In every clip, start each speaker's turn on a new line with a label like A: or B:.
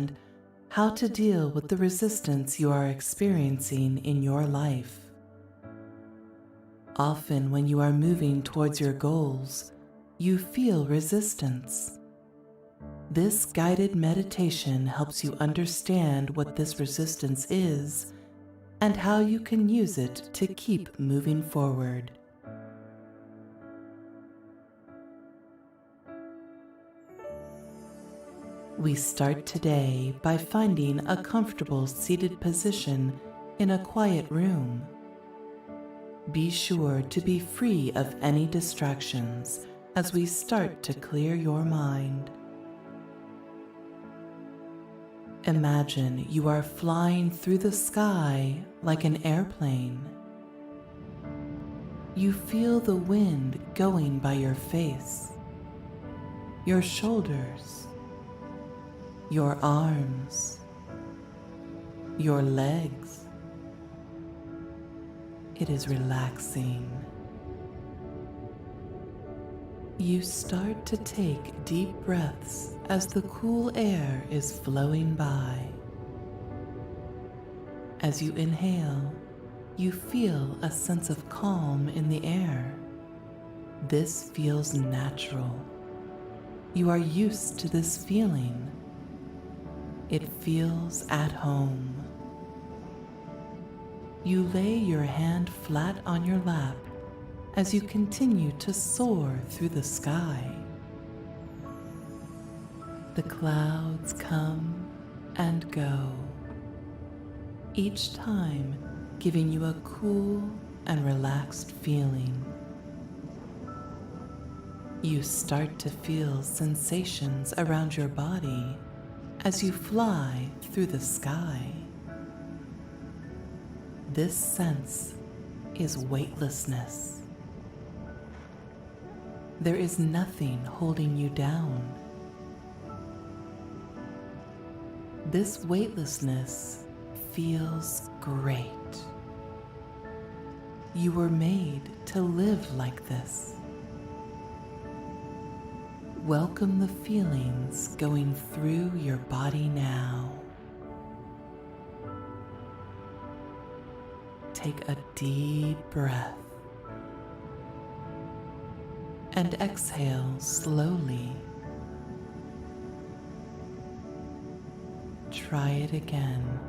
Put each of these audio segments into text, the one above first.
A: understand how to deal with the resistance you are experiencing in your life. Often, when you are moving towards your goals, you feel resistance. This guided meditation helps you understand what this resistance is and how you can use it to keep moving forward. We start today by finding a comfortable seated position in a quiet room. Be sure to be free of any distractions as we start to clear your mind. Imagine you are flying through the sky like an airplane. You feel the wind going by your face, your shoulders, your arms, your legs. It is relaxing. You start to take deep breaths as the cool air is flowing by. As you inhale, you feel a sense of calm in the air. This feels natural. You are used to this feeling. It feels at home. You lay your hand flat on your lap as you continue to soar through the sky. The clouds come and go, each time giving you a cool and relaxed feeling. You start to feel sensations around your body as you fly through the sky. This sense is weightlessness. There is nothing holding you down. This weightlessness feels great. You were made to live like this. Welcome the feelings going through your body now. Take a deep breath and exhale slowly. Try it again.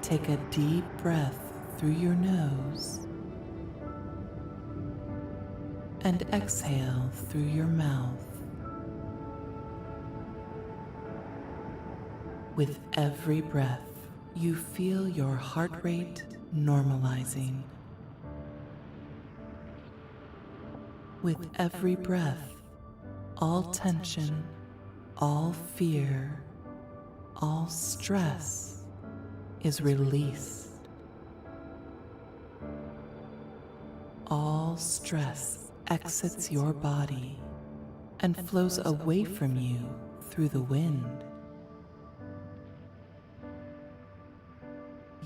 A: Take a deep breath through your nose and exhale through your mouth. With every breath, you feel your heart rate normalizing. With every breath, all tension, all fear, all stress is released. All stress exits your body and flows away from you through the wind.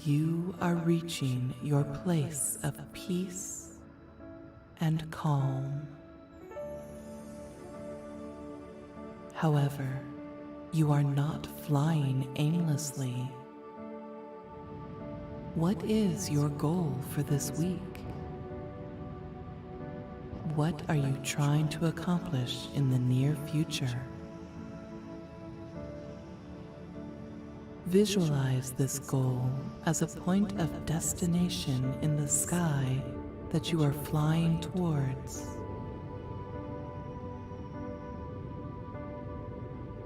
A: You are reaching your place of peace and calm. However, you are not flying aimlessly. What is your goal for this week? What are you trying to accomplish in the near future? Visualize this goal as a point of destination in the sky that you are flying towards.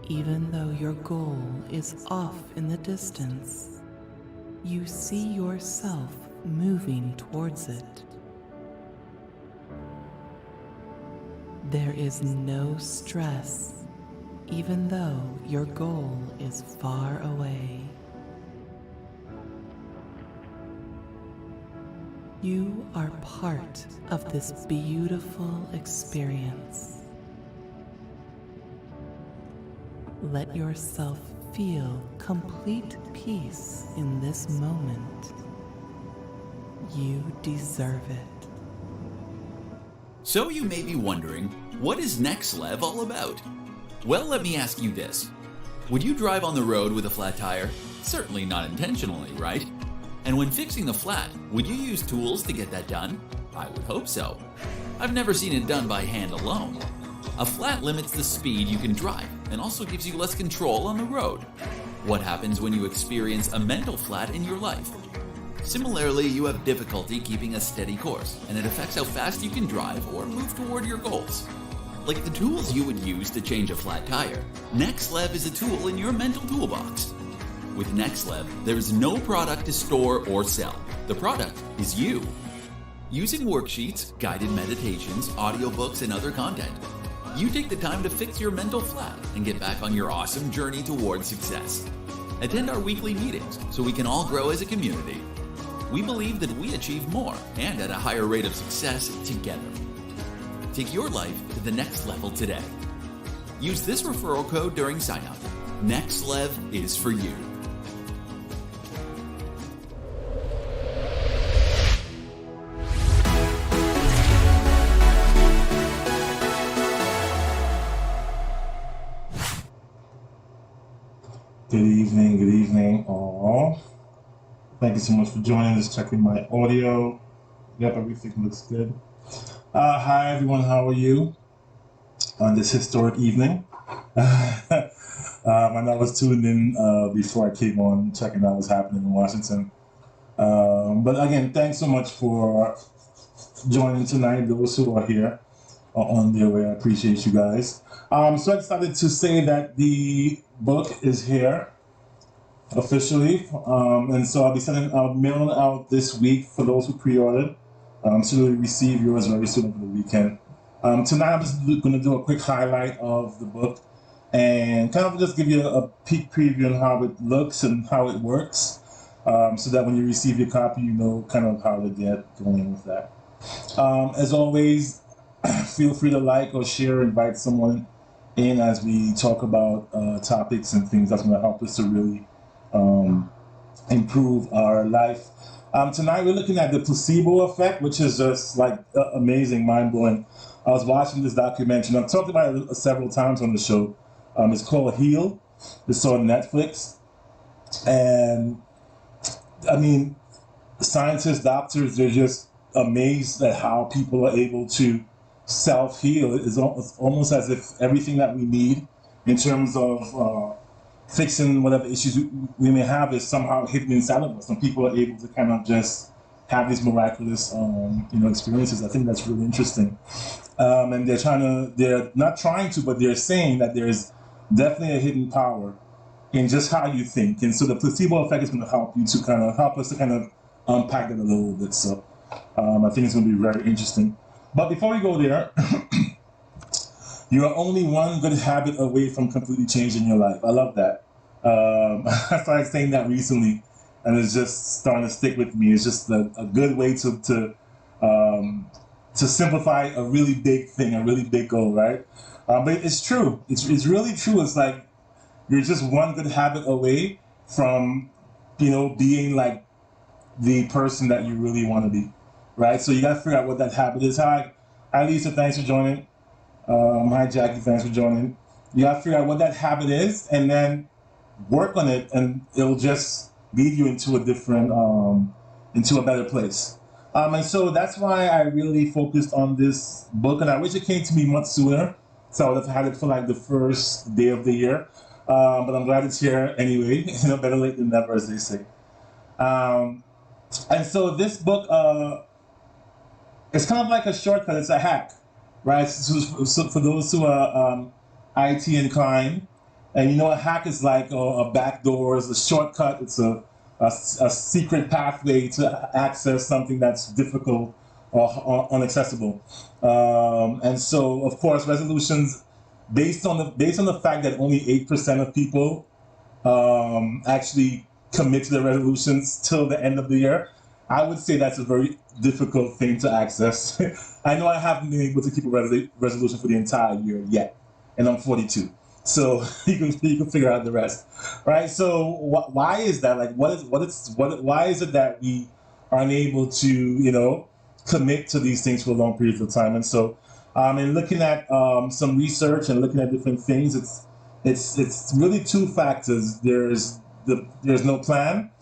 A: Even though your goal is off in the distance, you see yourself moving towards it. There is no stress, even though your goal is far away. You are part of this beautiful experience. Let yourself feel complete peace in this moment. You deserve it.
B: So you may be wondering, what is nexLv all about? Well, let me ask you this. Would you drive on the road with a flat tire? Certainly not intentionally, right? And when fixing the flat, would you use tools to get that done? I would hope so. I've never seen it done by hand alone. A flat limits the speed you can drive and also gives you less control on the road. What happens when you experience a mental flat in your life? Similarly, you have difficulty keeping a steady course, and it affects how fast you can drive or move toward your goals. Like the tools you would use to change a flat tire, nexLv is a tool in your mental toolbox. With nexLv, there is no product to store or sell. The product is you. Using worksheets, guided meditations, audiobooks, and other content, you take the time to fix your mental flat and get back on your awesome journey towards success. Attend our weekly meetings so we can all grow as a community. We believe that we achieve more and at a higher rate of success together. Take your life to the next level today. Use this referral code during sign-up. nexLv is for you.
C: Good evening, all. Thank you so much for joining us, checking my audio. Yep, everything looks good. Hi, everyone, how are you on this historic evening? I know I was tuned in before I came on, checking out what's happening in Washington. But again, thanks so much for joining tonight, those who are here on their way. I appreciate you guys. So I decided to say that the book is here officially, and so I'll be mailing out this week for those who pre-ordered. So you'll receive yours very soon over the weekend. Tonight I'm just going to do a quick highlight of the book and kind of just give you a peek preview on how it looks and how it works, so that when you receive your copy, you know kind of how to get going with that. As always, feel free to like or share, invite someone in as we talk about topics and things that's going to help us to really improve our life. Tonight we're looking at the placebo effect, which is just like amazing, mind-blowing. I was watching this documentary, and I've talked about it several times on the show. It's called Heal. It's on Netflix. And I mean, scientists, doctors, they're just amazed at how people are able to self-heal. It's almost as if everything that we need in terms of fixing whatever issues we may have is somehow hidden inside of us, and people are able to kind of just have these miraculous experiences. I think that's really interesting. And they're not trying to, but they're saying that there's definitely a hidden power in just how you think. And so the placebo effect is going to help us to kind of unpack it a little bit. So I think it's going to be very interesting. But before we go there, you are only one good habit away from completely changing your life. I love that. I started saying that recently, and it's just starting to stick with me. It's just a good way to simplify a really big thing, a really big goal, right? But it's true. It's really true. It's like you're just one good habit away from, being like the person that you really want to be, right? So you got to figure out what that habit is. Hi, Lisa, thanks for joining. Hi, Jackie, thanks for joining. You got to figure out what that habit is and then work on it, and it'll just lead you into a different, into a better place. And so that's why I really focused on this book, and I wish it came to me much sooner, so I would have had it for like the first day of the year. But I'm glad it's here anyway. Better late than never, as they say. And so this book, it's kind of like a shortcut. It's a hack, right? So for those who are IT inclined, and a hack is like a backdoor, it's a shortcut, it's a secret pathway to access something that's difficult or inaccessible. And so, of course, resolutions based on the fact that only 8% of people actually commit to their resolutions till the end of the year, I would say that's a very difficult thing to access. I know I haven't been able to keep a resolution for the entire year yet, and I'm 42. So you can figure out the rest, right? So why is that? Like, why is it that we are unable to, commit to these things for long periods of time? And so, in looking at some research and looking at different things, It's really two factors. There's no plan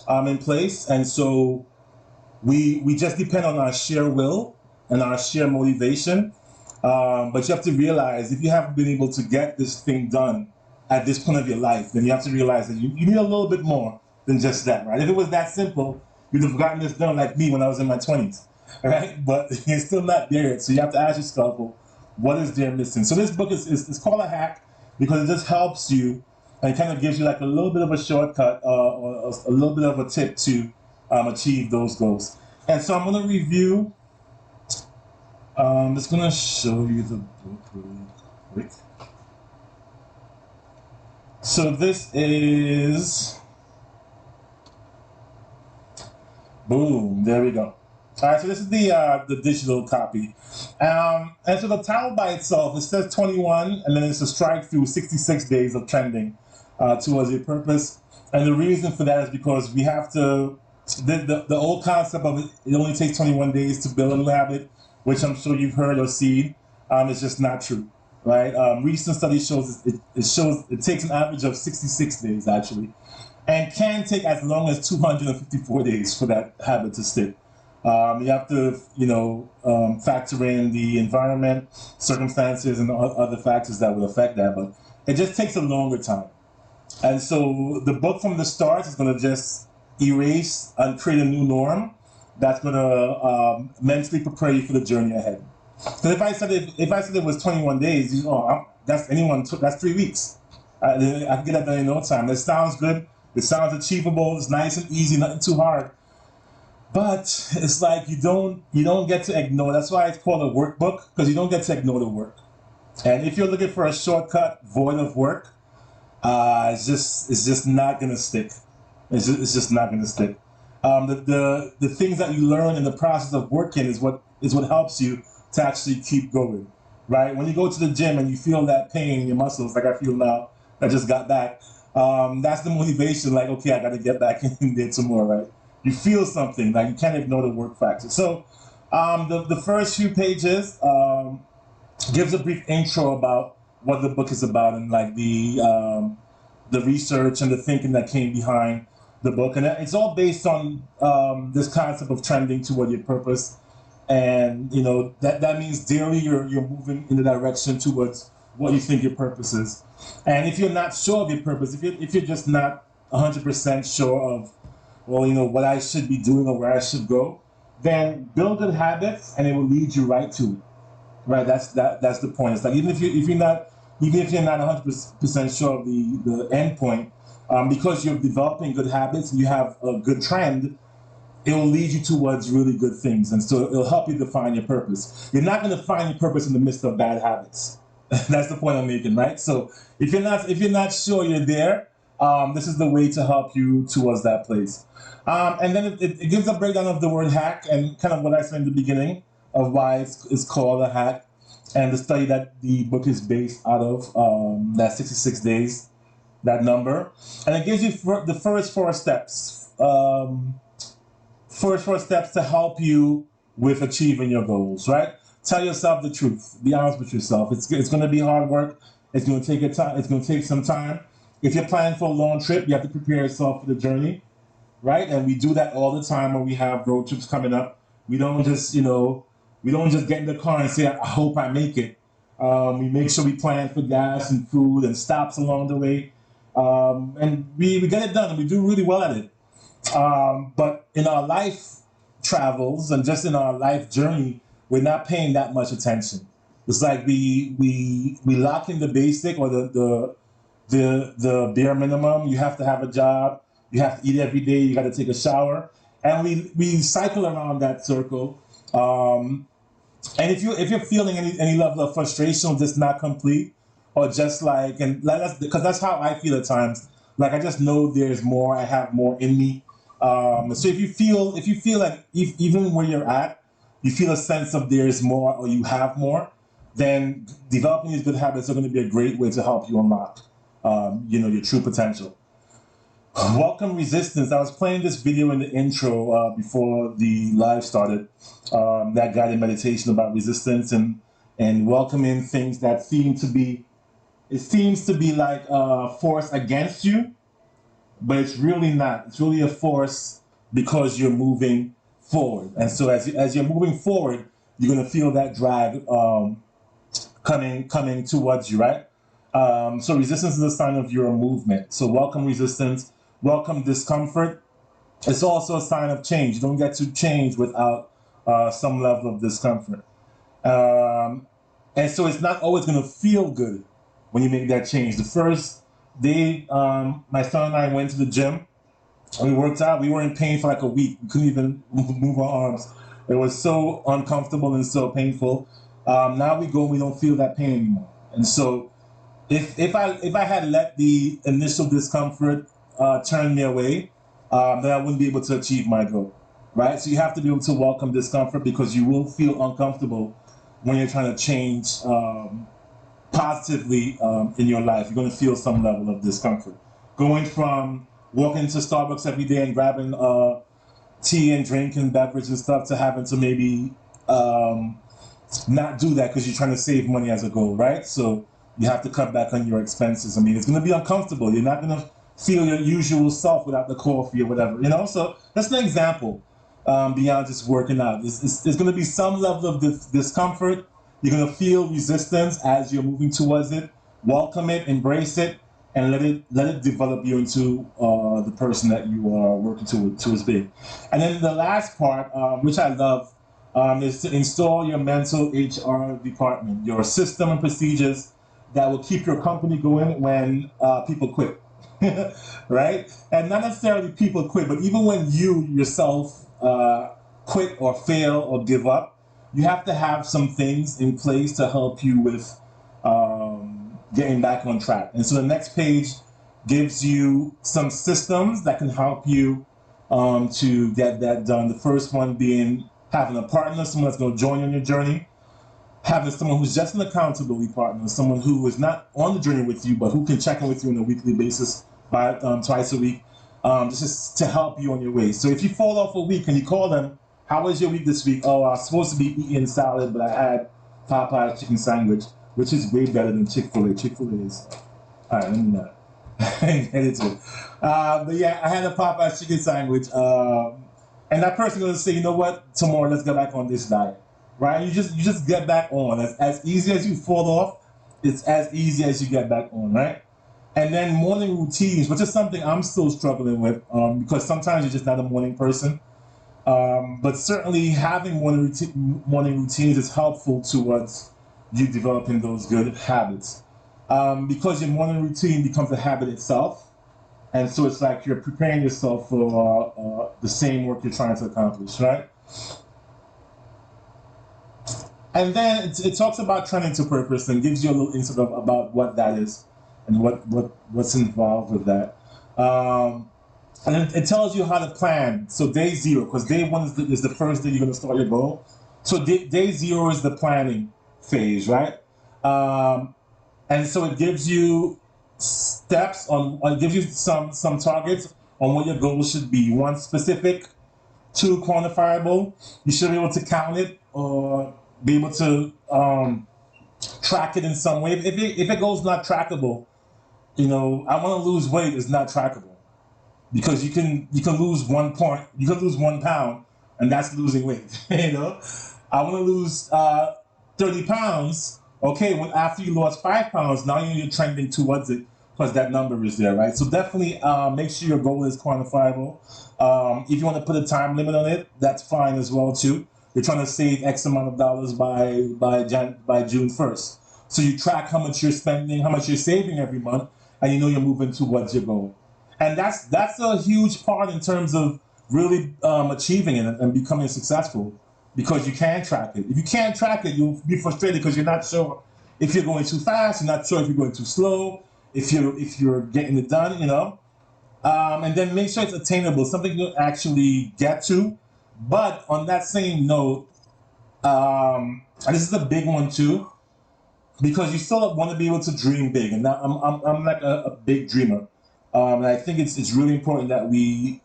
C: in place, and so we just depend on our sheer will and our sheer motivation. But you have to realize if you haven't been able to get this thing done at this point of your life, then you have to realize that you need a little bit more than just that, right? If it was that simple, you'd have gotten this done like me when I was in my 20s, right? But you're still not there yet. So you have to ask yourself, well, what is there missing? So this book is called a hack because it just helps you and kind of gives you like a little bit of a shortcut or a little bit of a tip to achieve those goals. And so I'm going to review. I'm just going to show you the book really quick. So this is, boom, there we go. All right, so this is the digital copy. And so the title by itself, it says 21, and then it's a strike through 66 days of trending towards your purpose. And the reason for that is because we have to, the old concept of it only takes 21 days to build a new habit, which I'm sure you've heard or seen, is just not true, right? Recent studies shows it takes an average of 66 days actually, and can take as long as 254 days for that habit to stick. You have to, factor in the environment, circumstances, and other factors that will affect that, but it just takes a longer time. And so the book from the start is going to just erase and create a new norm that's going to mentally prepare you for the journey ahead. Because if I said it was 21 days, that's 3 weeks. I can get that done in no time. It sounds good. It sounds achievable. It's nice and easy, nothing too hard. But it's like you don't get to ignore. That's why it's called a workbook, because you don't get to ignore the work. And if you're looking for a shortcut void of work, it's just not gonna stick. It's just not gonna stick. The things that you learn in the process of working is what helps you to actually keep going, right? When you go to the gym and you feel that pain in your muscles, like I feel now, I just got back. That's the motivation. Like, okay, I got to get back in there some more, right? You feel something, like you can't ignore the work factor. So the first few pages gives a brief intro about what the book is about and like the research and the thinking that came behind the book. And it's all based on this concept of trending toward your purpose. And that means daily you're moving in the direction towards what you think your purpose is. And if you're not sure of your purpose, if you're just not 100% sure of, what I should be doing or where I should go, then build good habits and it will lead you right to it. Right? That's the point. It's like even if you're not 100% sure of the end point, because you're developing good habits and you have a good trend, it will lead you towards really good things, and so it'll help you define your purpose. You're not going to find your purpose in the midst of bad habits. That's the point I'm making, right? So if you're not sure you're there, this is the way to help you towards that place. And then it gives a breakdown of the word hack and kind of what I said in the beginning of why it's called a hack, and the study that the book is based out of, that 66 days, that number. And it gives you the first four steps. First four steps to help you with achieving your goals, right? Tell yourself the truth. Be honest with yourself. It's going to be hard work. It's going to take time. It's going to take some time. If you're planning for a long trip, you have to prepare yourself for the journey, right? And we do that all the time when we have road trips coming up. We don't just get in the car and say, I hope I make it. We make sure we plan for gas and food and stops along the way. And we get it done, and we do really well at it. But in our life travels and just in our life journey, we're not paying that much attention. It's like we lock in the basic or the bare minimum. You have to have a job. You have to eat every day. You got to take a shower, and we cycle around that circle. And if you're feeling any level of frustration or just not complete, or just like, because that's how I feel at times. Like I just know there's more. I have more in me. So if you feel like even where you're at, you feel a sense of there's more or you have more, then developing these good habits are going to be a great way to help you unlock, your true potential. Welcome resistance. I was playing this video in the intro before the live started, that guided meditation about resistance and welcoming things that seem to be it seems to be like a force against you, but it's really not. It's really a force because you're moving forward. And so as you're moving forward, you're going to feel that drag coming towards you, right? So resistance is a sign of your movement. So welcome resistance, welcome discomfort. It's also a sign of change. You don't get to change without some level of discomfort. And so it's not always going to feel good when you make that change. The first day, my son and I went to the gym and we worked out. We were in pain for like a week. We couldn't even move our arms. It was so uncomfortable and so painful. Now we go and we don't feel that pain anymore. And so if I had let the initial discomfort turn me away, then I wouldn't be able to achieve my goal, right? So you have to be able to welcome discomfort because you will feel uncomfortable when you're trying to change positively in your life. You're going to feel some level of discomfort. Going from walking to Starbucks every day and grabbing tea and drinking beverage and stuff to having to maybe not do that because you're trying to save money as a goal, right? So you have to cut back on your expenses. I mean, it's going to be uncomfortable. You're not going to feel your usual self without the coffee or whatever, you know? So that's an example beyond just working out. There's going to be some level of discomfort. You're going to feel resistance as you're moving towards it. Welcome it, embrace it, and let it develop you into the person that you are working towards being. And then the last part, which I love, is to install your mental HR department, your system and procedures that will keep your company going when people quit, right? And not necessarily people quit, but even when you yourself quit or fail or give up, you have to have some things in place to help you with getting back on track. And so the next page gives you some systems that can help you to get that done. The first one being having a partner, someone that's going to join you on your journey. Having someone who's just an accountability partner, someone who is not on the journey with you, but who can check in with you on a weekly basis, twice a week, just to help you on your way. So if you fall off a week and you call them, how was your week this week? Oh, I was supposed to be eating salad, but I had Popeye's chicken sandwich, which is way better than Chick-fil-A. Chick-fil-A is, all right, let me not get into it. But yeah, I had a Popeye's chicken sandwich, and that person going to say, you know what, tomorrow let's get back on this diet. Right? You just get back on. As easy as you fall off, it's as easy as you get back on, right? And then morning routines, which is something I'm still struggling with because sometimes you're just not a morning person. But certainly having morning routines is helpful towards you developing those good habits. Because your morning routine becomes a habit itself. And so it's like you're preparing yourself for the same work you're trying to accomplish, right? And then it talks about trending to purpose and gives you a little insight about what that is and what's involved with that. And it tells you how to plan. So day 0, because day 1 is the first day you're going to start your goal. So day 0 is the planning phase, right? And so it gives you steps it gives you some targets on what your goals should be. 1, specific. 2, quantifiable. You should be able to count it or be able to track it in some way. If it goes not trackable, you know, I want to lose weight is not trackable because you can lose 1 pound and that's losing weight. You know, I want to lose 30 pounds. Okay, well, after you lost 5 pounds, now you're trending towards it because that number is there, right? So definitely make sure your goal is quantifiable. If you want to put a time limit on it, that's fine as well too. You're trying to save X amount of dollars by June 1st. So you track how much you're spending, how much you're saving every month, and you know you're moving towards your goal. And that's a huge part in terms of really achieving it and becoming successful because you can track it. If you can't track it, you'll be frustrated because you're not sure if you're going too fast, you're not sure if you're going too slow, if you're getting it done, you know. And then make sure it's attainable, something you actually get to. But on that same note, and this is a big one too, because you still want to be able to dream big. And now I'm like a big dreamer, and I think it's really important that we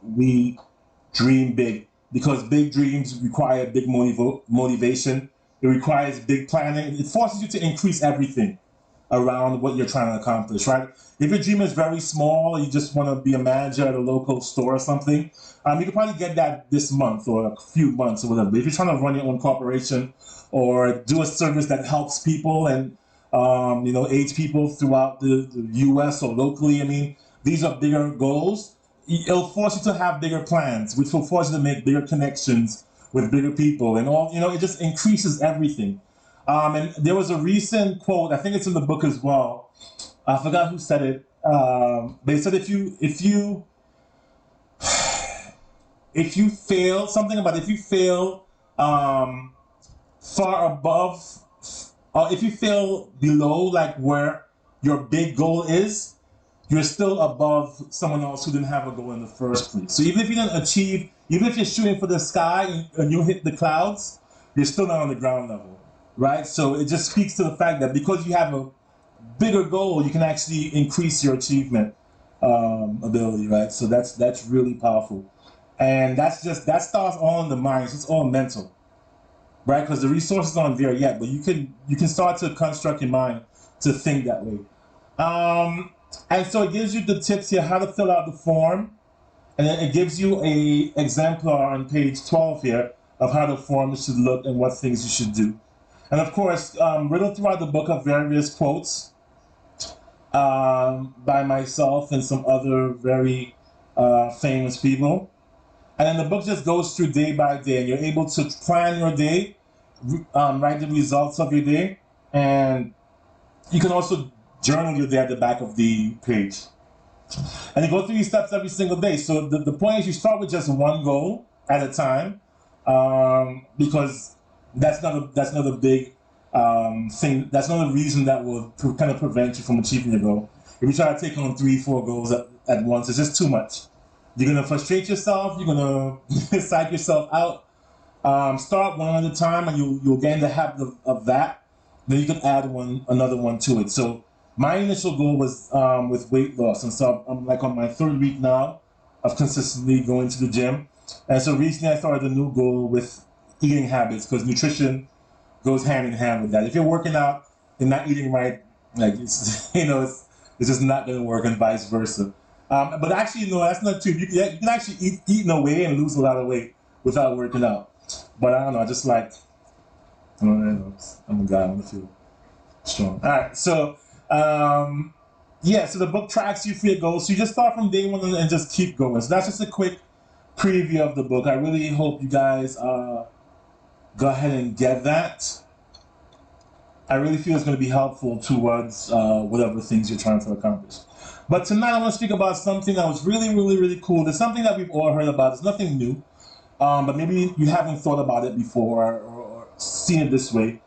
C: dream big because big dreams require big motivation. It requires big planning. It forces you to increase everything, around what you're trying to accomplish, right? If your dream is very small, you just want to be a manager at a local store or something, you can probably get that this month or a few months or whatever. But if you're trying to run your own corporation or do a service that helps people and aids people throughout the U.S. or locally, I mean, these are bigger goals. It'll force you to have bigger plans, which will force you to make bigger connections with bigger people and all. It just increases everything. And there was a recent quote, I think it's in the book as well. I forgot who said it. They said if you fail, something about if you fail far above, or if you fail below like where your big goal is, you're still above someone else who didn't have a goal in the first place. So even if you didn't achieve, even if you're shooting for the sky and you hit the clouds, you're still not on the ground level, right? So it just speaks to the fact that because you have a bigger goal, you can actually increase your achievement ability, right? So that's really powerful. And that starts all in the mind. It's all mental, right? Because the resources aren't there yet, but you can start to construct your mind to think that way. And so it gives you the tips here how to fill out the form, and then it gives you a exemplar on page 12 here of how the form should look and what things you should do. And of course, riddled throughout the book are various quotes by myself and some other very famous people. And then the book just goes through day by day, and you're able to plan your day, write the results of your day, and you can also journal your day at the back of the page. And you go through these steps every single day. So the point is you start with just one goal at a time, because that's not a big thing. That's not a reason that will kind of prevent you from achieving your goal. If you try to take on 3-4 goals at once, it's just too much. You're going to frustrate yourself. You're going to psych yourself out. Start one at a time, and you'll gain the habit of that. Then you can add another one to it. So my initial goal was with weight loss, and so I'm like on my 3rd week now of consistently going to the gym. And so recently I started a new goal with eating habits, because nutrition goes hand in hand with that. If you're working out and not eating right, like it's just not going to work, and vice versa. But actually, no, that's not true. You can actually eat in a way and lose a lot of weight without working out. But I don't know, I'm a guy, I want to feel strong. All right, so so the book tracks you for your goals. So you just start from day one and just keep going. So that's just a quick preview of the book. I really hope you guys go ahead and get that. I really feel it's going to be helpful towards whatever things you're trying to accomplish. But tonight I want to speak about something that was really, really, really cool. It's something that we've all heard about. It's nothing new, but maybe you haven't thought about it before or seen it this way.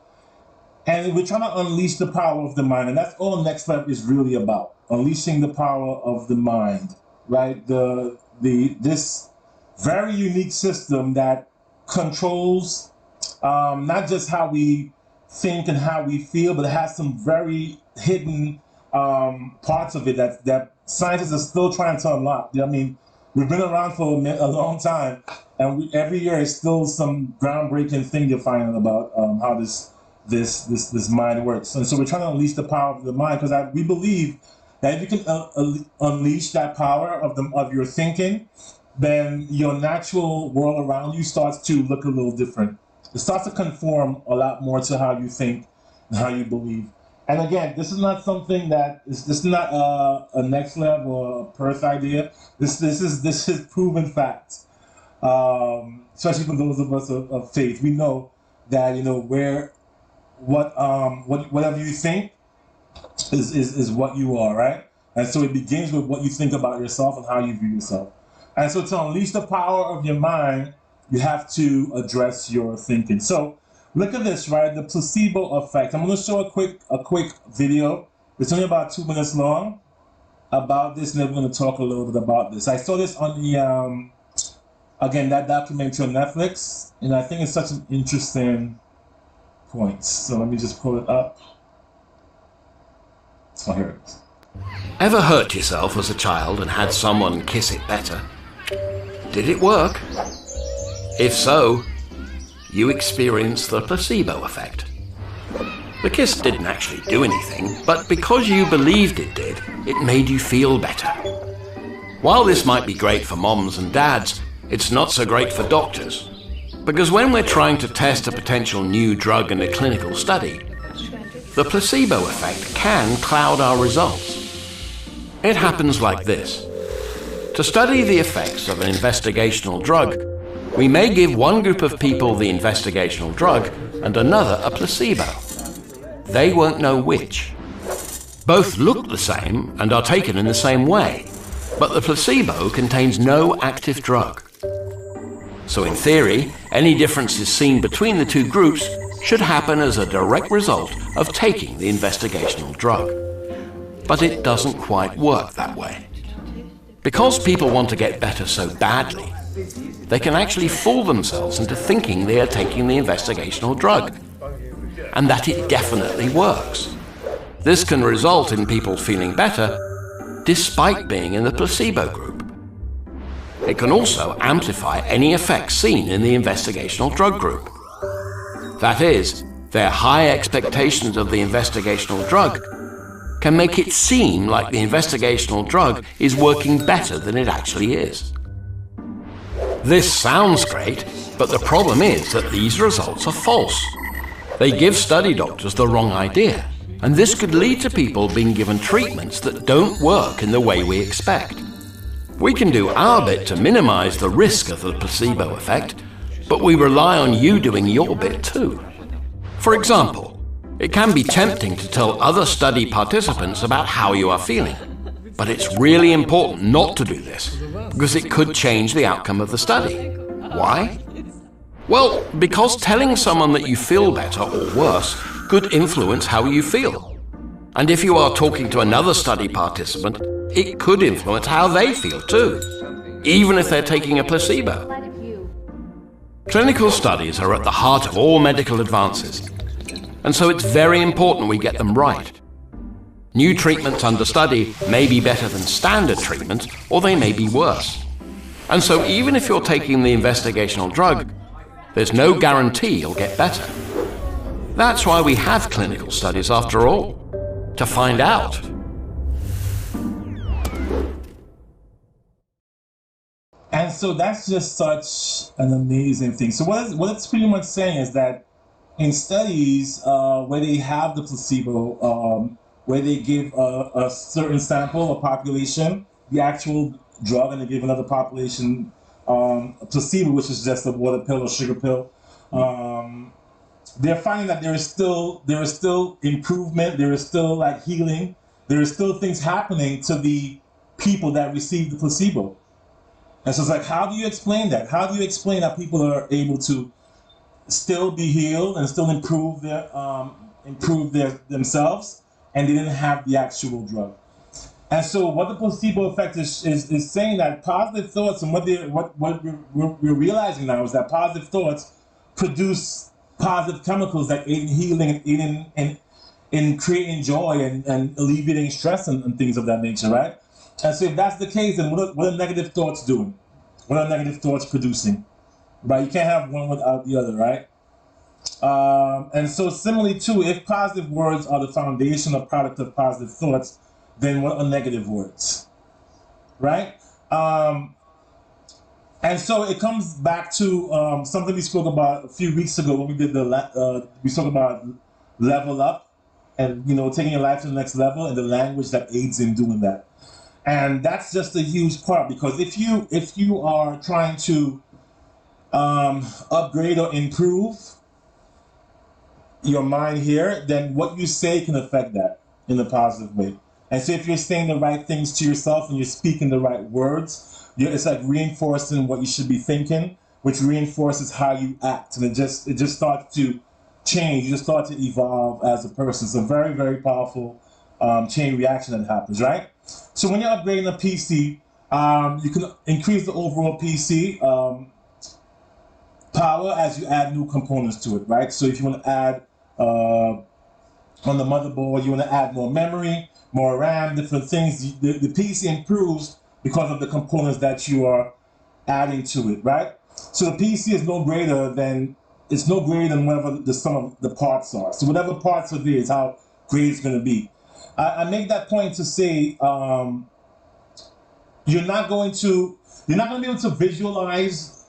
C: And we're trying to unleash the power of the mind, and that's all nexLv is really about: unleashing the power of the mind, right? This very unique system that controls not just how we think and how we feel, but it has some very hidden parts of it that scientists are still trying to unlock. I mean, we've been around for a long time, and every year is still some groundbreaking thing you're finding about how this mind works. And so we're trying to unleash the power of the mind, because we believe that if you can unleash that power of your thinking, then your natural world around you starts to look a little different. It starts to conform a lot more to how you think and how you believe. And again, this is not something this is not a nexLv or a Perth idea. This is proven fact. Especially for those of us of faith, we know that whatever you think is what you are, right? And so it begins with what you think about yourself and how you view yourself. And so to unleash the power of your mind, you have to address your thinking. So look at this, right? The placebo effect. I'm going to show a quick video. It's only about 2 minutes long about this, and then we're going to talk a little bit about this. I saw this on the again, that documentary on Netflix, and I think it's such an interesting point. So let me just pull it up. Oh, here it is.
D: Ever hurt yourself as a child and had someone kiss it better? Did it work? If so, you experienced the placebo effect. The kiss didn't actually do anything, but because you believed it did, it made you feel better. While this might be great for moms and dads, it's not so great for doctors. Because when we're trying to test a potential new drug in a clinical study, the placebo effect can cloud our results. It happens like this. To study the effects of an investigational drug, we may give one group of people the investigational drug and another a placebo. They won't know which. Both look the same and are taken in the same way, but the placebo contains no active drug. So in theory, any differences seen between the two groups should happen as a direct result of taking the investigational drug. But it doesn't quite work that way. Because people want to get better so badly, they can actually fool themselves into thinking they are taking the investigational drug, and that it definitely works. This can result in people feeling better despite being in the placebo group. It can also amplify any effects seen in the investigational drug group. That is, their high expectations of the investigational drug can make it seem like the investigational drug is working better than it actually is. This sounds great, but the problem is that these results are false. They give study doctors the wrong idea, and this could lead to people being given treatments that don't work in the way we expect. We can do our bit to minimize the risk of the placebo effect, but we rely on you doing your bit too. For example, it can be tempting to tell other study participants about how you are feeling, but it's really important not to do this, because it could change the outcome of the study. Why? Well, because telling someone that you feel better or worse could influence how you feel. And if you are talking to another study participant, it could influence how they feel too, even if they're taking a placebo. Clinical studies are at the heart of all medical advances, and so it's very important we get them right. New treatments under study may be better than standard treatments, or they may be worse. And so even if you're taking the investigational drug, there's no guarantee you'll get better. That's why we have clinical studies after all, to find out.
C: And so that's just such an amazing thing. So what it's pretty much saying is that in studies where they have the placebo, where they give a certain sample, a population, the actual drug, and they give another population a placebo, which is just a water pill or sugar pill, they're finding that there is still improvement, there is still like healing, there is still things happening to the people that receive the placebo. And so it's like, how do you explain that? How do you explain that people are able to still be healed and still improve themselves, and they didn't have the actual drug? And so what the placebo effect is saying that positive thoughts, and what we're realizing now is that positive thoughts produce positive chemicals that aid in healing and aid in creating joy and alleviating stress and things of that nature, right? And so if that's the case, then what are negative thoughts doing? What are negative thoughts producing? Right? You can't have one without the other, right? And so similarly too, if positive words are the foundation or product of positive thoughts, then what are negative words? Right? And so it comes back to something we spoke about a few weeks ago when we did we spoke about level up, and taking your life to the next level, and the language that aids in doing that. And that's just a huge part, because if you are trying to upgrade or improve your mind here, then what you say can affect that in a positive way. And so if you're saying the right things to yourself and you're speaking the right words, it's like reinforcing what you should be thinking, which reinforces how you act, and it just starts to change. You just start to evolve as a person. It's a very, very powerful chain reaction that happens, right? So when you're upgrading a PC, you can increase the overall PC power as you add new components to it, right? So if you want to add on the motherboard, you want to add more memory, more RAM, different things, the PC improves because of the components that you are adding to it, right? So the PC is no greater than it's no greater than whatever the sum of the parts are. So whatever parts are there is how great it's going to be. I make that point to say you're not going to be able to visualize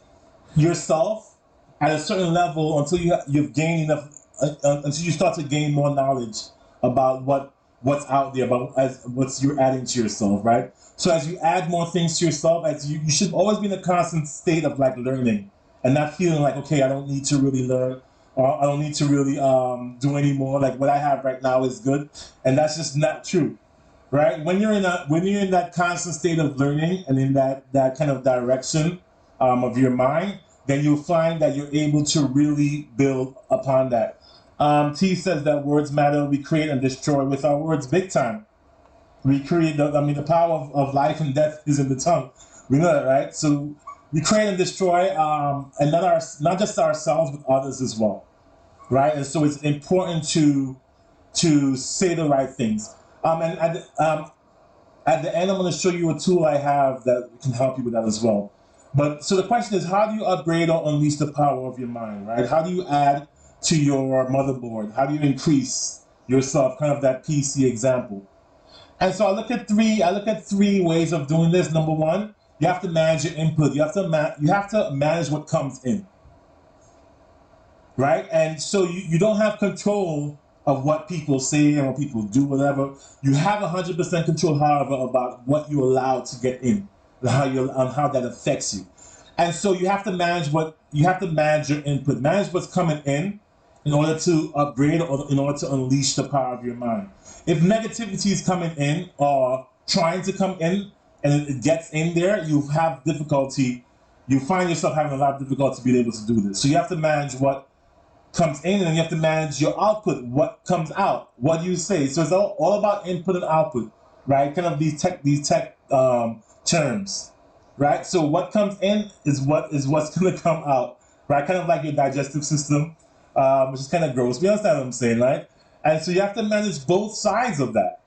C: yourself at a certain level until you've gained enough, until you start to gain more knowledge about what's out there, about what you're adding to yourself, right? So as you add more things to yourself, as you should always be in a constant state of like learning and not feeling like, okay, I don't need to really learn, or I don't need to really do any more. Like what I have right now is good, and that's just not true, right? When you're in that constant state of learning and in that kind of direction of your mind, then you'll find that you're able to really build upon that. T says that words matter. We create and destroy with our words big time. We create, the power of life and death is in the tongue. We know that, right? So we create and destroy, and not just ourselves, but others as well, right? And so it's important to say the right things. And at the end, I'm going to show you a tool I have that can help you with that as well. But so the question is, how do you upgrade or unleash the power of your mind, right? How do you add to your motherboard? How do you increase yourself? Kind of that PC example. And so I look at three ways of doing this. Number one, you have to manage your input. You have to manage what comes in, right? And so you don't have control of what people say and what people do, whatever. You have 100% control, however, about what you allow to get in and how that affects you. And so you have to manage your input, manage what's coming in order to upgrade or in order to unleash the power of your mind. If negativity is coming in or trying to come in and it gets in there, you have difficulty. You find yourself having a lot of difficulty being able to do this. So you have to manage what comes in, and then you have to manage your output, what comes out, what do you say. So it's all about input and output, right? Kind of these tech terms, right? So what comes in is what's going to come out, right? Kind of like your digestive system, which is kind of gross. You understand what I'm saying, right? And so you have to manage both sides of that.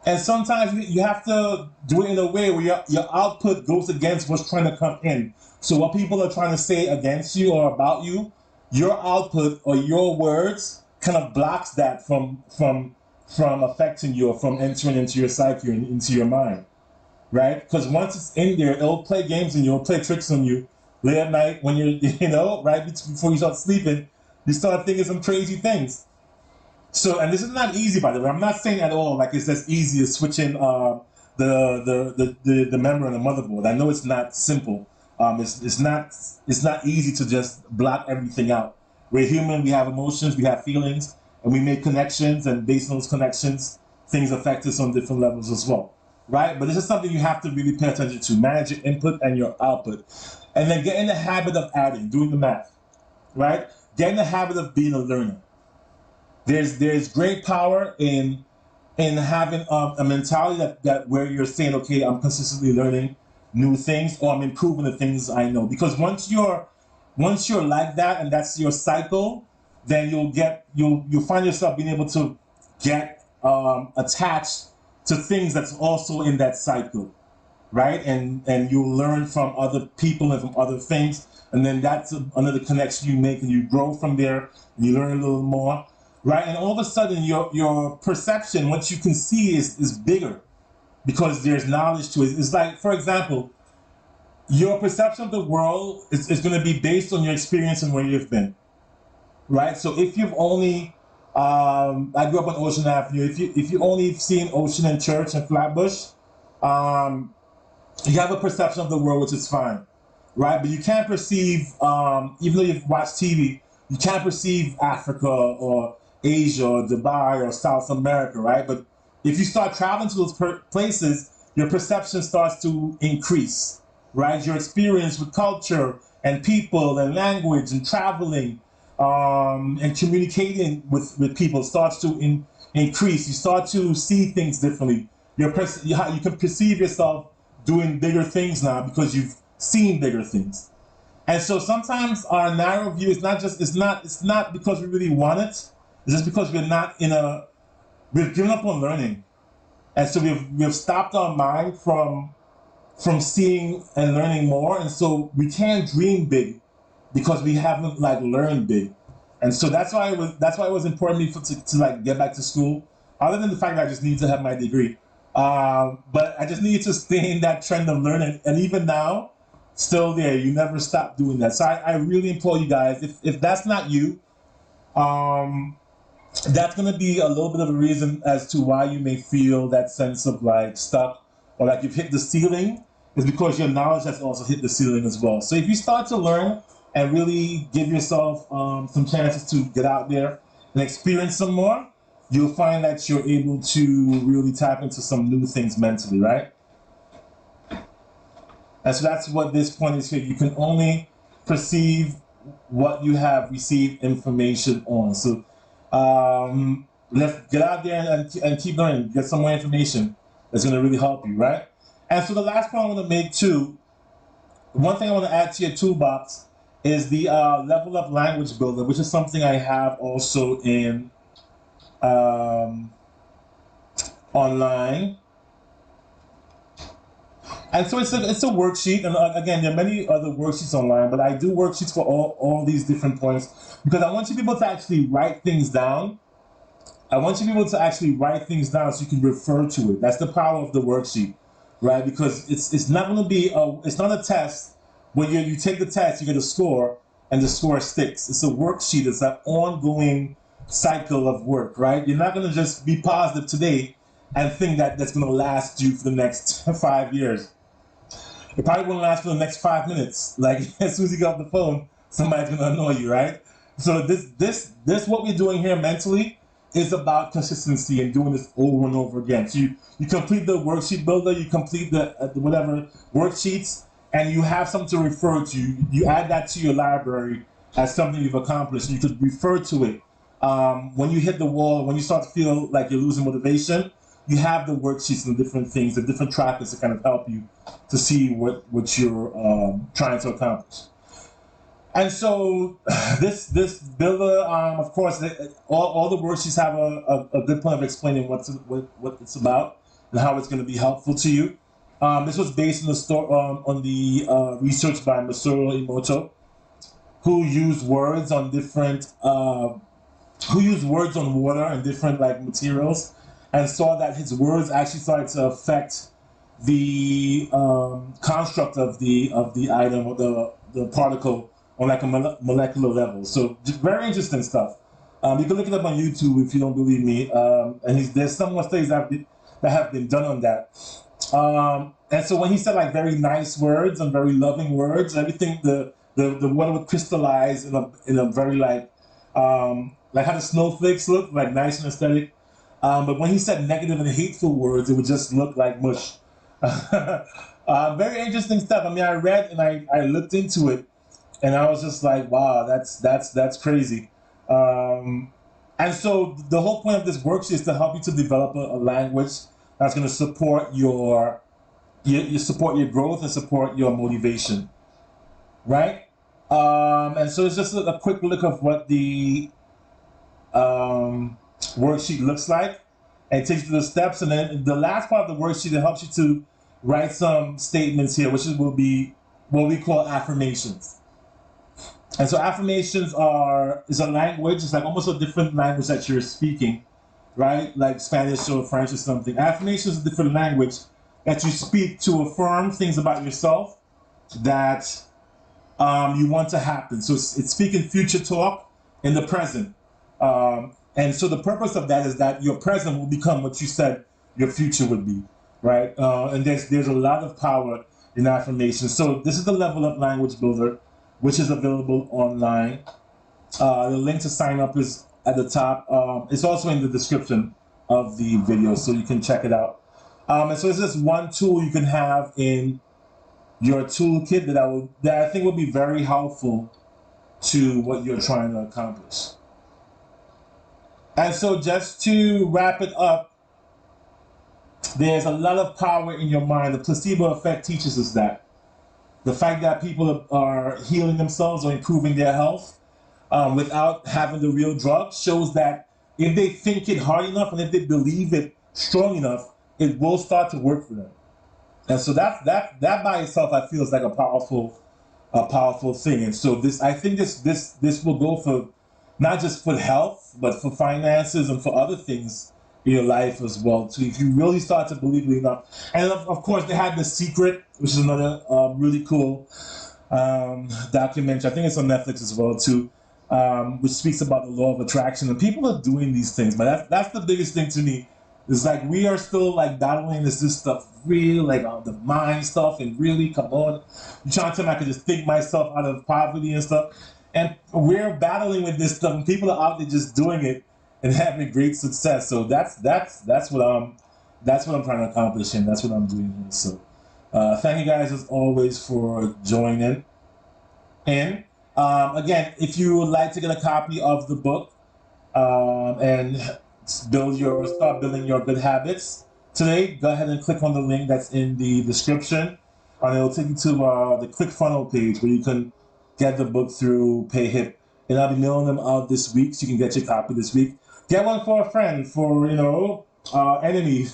C: And sometimes you have to do it in a way where your output goes against what's trying to come in. So what people are trying to say against you or about you, your output or your words kind of blocks that from affecting you or from entering into your psyche and into your mind, right? Because once it's in there, it'll play games on you, it'll play tricks on you. Late at night when you're, right before you start sleeping, you start thinking some crazy things. So, and this is not easy, by the way. I'm not saying at all like it's as easy as switching the memory on the motherboard. I know it's not simple. It's not easy to just block everything out. We're human. We have emotions. We have feelings, and we make connections. And based on those connections, things affect us on different levels as well, right? But this is something you have to really pay attention to: manage your input and your output, and then get in the habit of adding, doing the math, right? Get in the habit of being a learner. There's great power in having a mentality that where you're saying, okay, I'm consistently learning new things, or I'm improving the things I know. Because once you're like that, and that's your cycle, then you'll find yourself being able to get attached to things that's also in that cycle, right? And you'll learn from other people and from other things, and then that's another connection you make, and you grow from there, and you learn a little more. Right, and all of a sudden your perception, what you can see is bigger because there's knowledge to it. It's like, for example, your perception of the world is going to be based on your experience and where you've been, right? So if you've only, I grew up on Ocean Avenue. If you only seen Ocean and Church and Flatbush, you have a perception of the world, which is fine, right? But you can't perceive, even though you've watched TV, you can't perceive Africa or Asia or Dubai or South America, right? But if you start traveling to those places, your perception starts to increase, right? Your experience with culture and people and language and traveling and communicating with people starts to increase. You start to see things differently. You can perceive yourself doing bigger things now because you've seen bigger things. And so sometimes our narrow view is it's not because we really want it. It's just because we've given up on learning. And so we've stopped our mind from seeing and learning more. And so we can't dream big because we haven't like learned big. And so that's why it was important to me to like get back to school. Other than the fact that I just need to have my degree, but I just need to stay in that trend of learning. And even now, still there. You never stop doing that. So I really implore you guys, if that's not you, that's going to be a little bit of a reason as to why you may feel that sense of like stuck or like you've hit the ceiling, is because your knowledge has also hit the ceiling as well. So if you start to learn and really give yourself some chances to get out there and experience some more, you'll find that you're able to really tap into some new things mentally, right? And so that's what this point is here. You can only perceive what you have received information on. So let's get out there and keep learning, get some more information that's going to really help you, right? And so the last point I want to make too, one thing I want to add to your toolbox is the level up language builder, which is something I have also in online. And so it's a worksheet, and again, there are many other worksheets online, but I do worksheets for all these different points because I want you people to actually write things down. I want you people to actually write things down so you can refer to it. That's the power of the worksheet, right? Because it's not going to be it's not a test where you take the test, you get a score, and the score sticks. It's a worksheet. It's an ongoing cycle of work, right? You're not going to just be positive today and think that that's going to last you for the next 5 years. It probably won't last for the next 5 minutes. Like as soon as you get off the phone, somebody's going to annoy you, right? So this what we're doing here mentally is about consistency and doing this over and over again. So you complete the worksheet builder, you complete the whatever worksheets, and you have something to refer to. You add that to your library as something you've accomplished. You could refer to it. When you hit the wall, when you start to feel like you're losing motivation, you have the worksheets and the different things, the different trackers to kind of help you to see what you're trying to accomplish. And so this builder, of course, all the worksheets have a good point of explaining what it's about and how it's going to be helpful to you. This was based on the research by Masaru Emoto, who used words on different words on water and different like materials, and saw that his words actually started to affect the construct of the item or the particle on like a molecular level. So very interesting stuff. You can look it up on YouTube if you don't believe me. And there's some more studies that have been done on that. And so when he said like very nice words and very loving words, everything the water would crystallize in a very like how the snowflakes look, like nice and aesthetic. But when he said negative and hateful words, it would just look like mush. Very interesting stuff. I mean, I read and I looked into it, and I was just like, wow, that's crazy. And so the whole point of this worksheet is to help you to develop a language that's going to support your growth and support your motivation, right? And so it's just a quick look of what the worksheet looks like, and it takes you through the steps. And then the last part of the worksheet, it helps you to write some statements here, which will be what we call affirmations. And so affirmations is a language. It's like almost a different language that you're speaking, right? Like Spanish or French or something. Affirmations is a different language that you speak to affirm things about yourself that you want to happen. So it's speaking future talk in the present. And so the purpose of that is that your present will become what you said your future would be, right? And there's a lot of power in affirmations. So this is the Level Up Language Builder, which is available online. The link to sign up is at the top. It's also in the description of the video, so you can check it out. And so it's just one tool you can have in your toolkit that I think will be very helpful to what you're trying to accomplish. And so just to wrap it up, there's a lot of power in your mind. The placebo effect teaches us that. The fact that people are healing themselves or improving their health without having the real drug shows that if they think it hard enough and if they believe it strong enough, it will start to work for them. And so that by itself, I feel, is like a powerful a powerful thing. And so I think this will go for not just for health, but for finances and for other things in your life as well too. If you really start to believe it enough. And of course, they had The Secret, which is another really cool documentary. I think it's on Netflix as well too, which speaks about the law of attraction. And people are doing these things, but that's the biggest thing to me. It's like we are still like battling this stuff, real like the mind stuff, and really come on, you're trying to tell me I could just think myself out of poverty and stuff, and we're battling with this stuff, and people are out there just doing it and having great success. So that's what I'm trying to accomplish, and that's what I'm doing here. So thank you guys as always for joining. And again, if you would like to get a copy of the book and start building your good habits today, go ahead and click on the link that's in the description, and it'll take you to the ClickFunnels page where you can get the book through PayHip, and I'll be mailing them out this week, so you can get your copy this week. Get one for a friend, for enemy,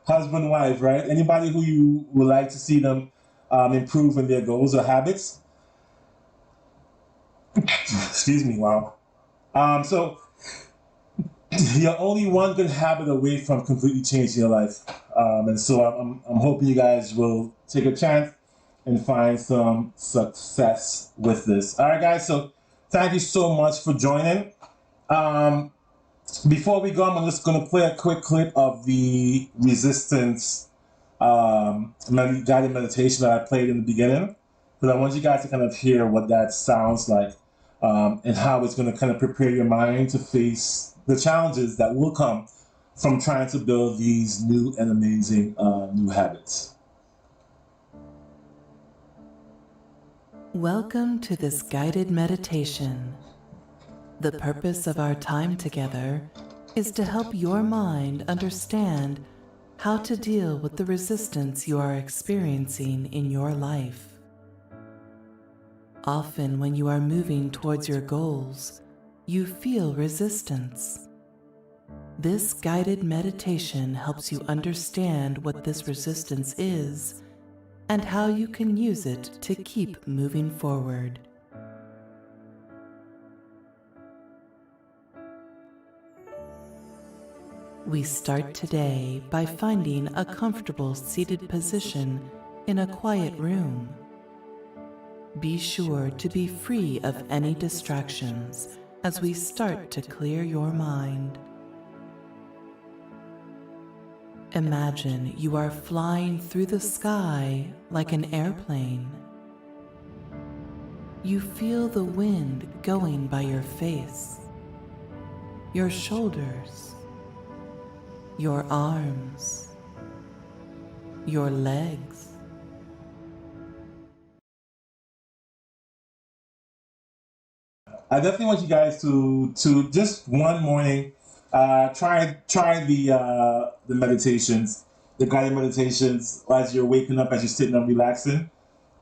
C: husband, wife, right? Anybody who you would like to see them improve in their goals or habits. Excuse me, wow. So you're only one good habit away from completely changing your life. And so I'm hoping you guys will take a chance and find some success with this. All right, guys, so thank you so much for joining. Before we go, I'm just going to play a quick clip of the resistance guided meditation that I played in the beginning, because I want you guys to kind of hear what that sounds like, and how it's going to kind of prepare your mind to face the challenges that will come from trying to build these new and amazing new habits.
A: Welcome to this guided meditation. The purpose of our time together is to help your mind understand how to deal with the resistance you are experiencing in your life. Often when you are moving towards your goals, you feel resistance. This guided meditation helps you understand what this resistance is and how you can use it to keep moving forward. We start today by finding a comfortable seated position in a quiet room. Be sure to be free of any distractions as we start to clear your mind. Imagine you are flying through the sky like an airplane. You feel the wind going by your face, your shoulders, your arms, your legs.
C: I definitely want you guys to just one morning try the meditations, the guided meditations, as you're waking up, as you're sitting and relaxing.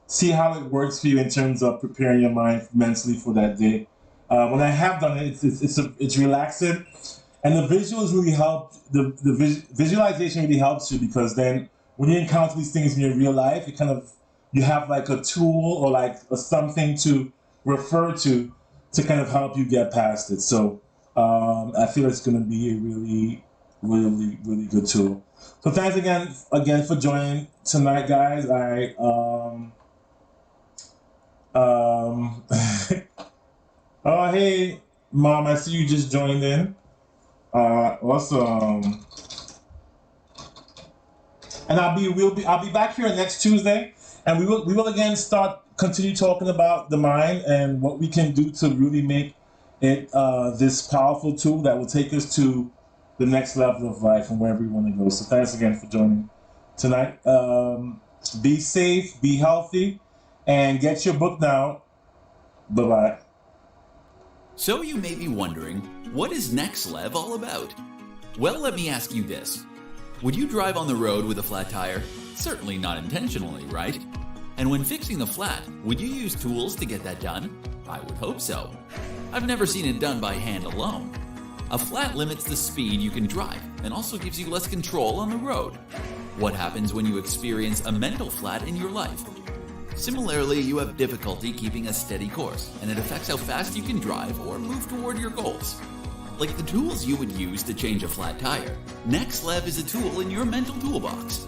C: See how it works for you in terms of preparing your mind mentally for that day. When I have done it, it's relaxing, and the visuals really help. The visualization really helps you, because then when you encounter these things in your real life, you have like a tool or like something to refer to kind of help you get past it. So I feel it's going to be a really, really, really good tool. So thanks again for joining tonight, guys. Oh, hey, Mom, I see you just joined in. Awesome. And I'll be back here next Tuesday, and we will again continue talking about the mind and what we can do to really make it this powerful tool that will take us to the next level of life and wherever we want to go. So thanks again for joining tonight. Be safe, be healthy, and get your book now. Bye-bye.
B: So you may be wondering, what is nexLv all about? Well, let me ask you this. Would you drive on the road with a flat tire? Certainly not intentionally, right? And when fixing the flat, would you use tools to get that done? I would hope so. I've never seen it done by hand alone. A flat limits the speed you can drive and also gives you less control on the road. What happens when you experience a mental flat in your life? Similarly, you have difficulty keeping a steady course, and it affects how fast you can drive or move toward your goals. Like the tools you would use to change a flat tire, nexLv is a tool in your mental toolbox.